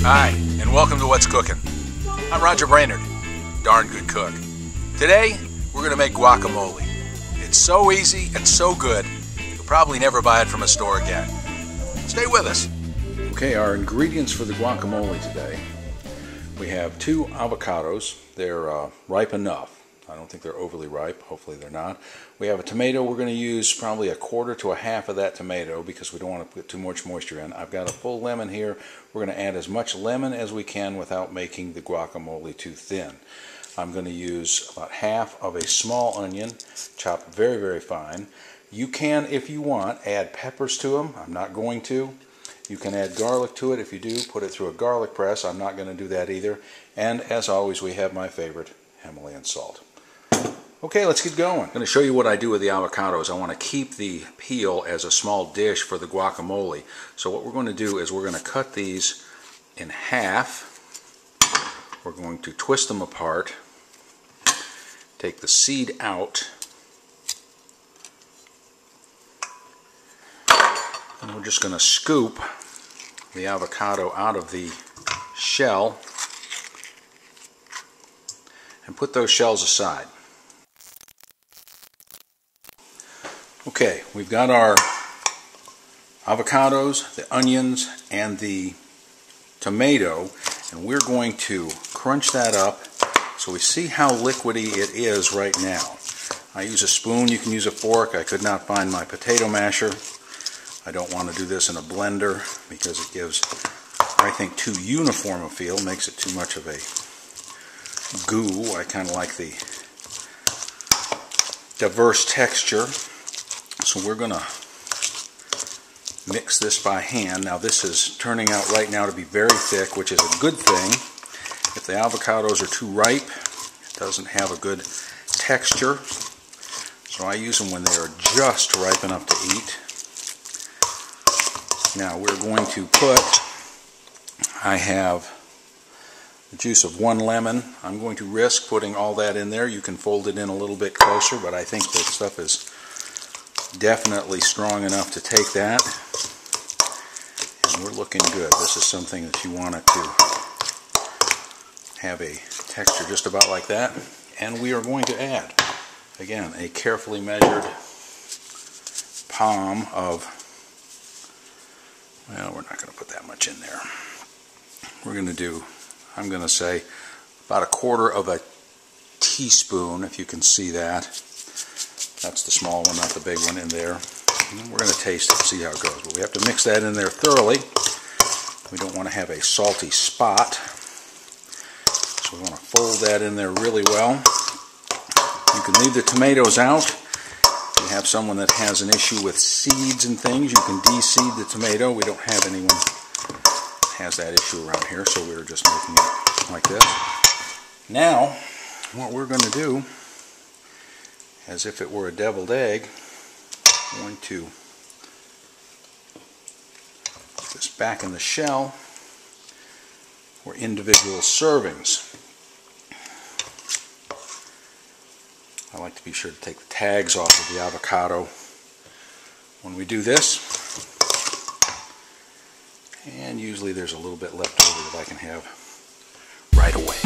Hi, and welcome to What's Cooking. I'm Roger Brainard, darn good cook. Today, we're going to make guacamole. It's so easy and so good, you'll probably never buy it from a store again. Stay with us. Okay, our ingredients for the guacamole today. We have 2 avocados. They're ripe enough. I don't think they're overly ripe. Hopefully they're not. We have a tomato. We're going to use probably 1/4 to 1/2 of that tomato because we don't want to put too much moisture in. I've got a full lemon here. We're going to add as much lemon as we can without making the guacamole too thin. I'm going to use about 1/2 of a small onion, chopped very, very fine. You can, if you want, add peppers to them. I'm not going to. You can add garlic to it. If you do, put it through a garlic press. I'm not going to do that either. And as always, we have my favorite, Himalayan salt. Okay, let's get going. I'm going to show you what I do with the avocados. I want to keep the peel as a small dish for the guacamole. So what we're going to do is we're going to cut these in half. We're going to twist them apart, take the seed out, and we're just going to scoop the avocado out of the shell and put those shells aside. Okay, we've got our avocados, the onions, and the tomato, and we're going to crunch that up so we see how liquidy it is right now. I use a spoon, you can use a fork. I could not find my potato masher. I don't want to do this in a blender because it gives, I think, too uniform a feel, makes it too much of a goo. I kind of like the diverse texture. So we're going to mix this by hand. Now this is turning out right now to be very thick, which is a good thing. If the avocados are too ripe, it doesn't have a good texture. So I use them when they are just ripe enough to eat. Now we're going to put, I have the juice of 1 lemon. I'm going to risk putting all that in there. You can fold it in a little bit closer, but I think that stuff is definitely strong enough to take that. And we're looking good. This is something that you want it to have a texture just about like that. And we are going to add, again, a carefully measured palm of, well, we're not going to put that much in there. We're going to do, I'm going to say, about 1/4 of a teaspoon, if you can see that. That's the small one, not the big one in there. And we're going to taste it and see how it goes. But we have to mix that in there thoroughly. We don't want to have a salty spot. So we want to fold that in there really well. You can leave the tomatoes out. If you have someone that has an issue with seeds and things, you can de-seed the tomato. We don't have anyone that has that issue around here, so we're just making it like this. Now, what we're going to do, as if it were a deviled egg, I'm going to put this back in the shell for individual servings. I like to be sure to take the tags off of the avocado when we do this. And usually there's a little bit left over that I can have right away.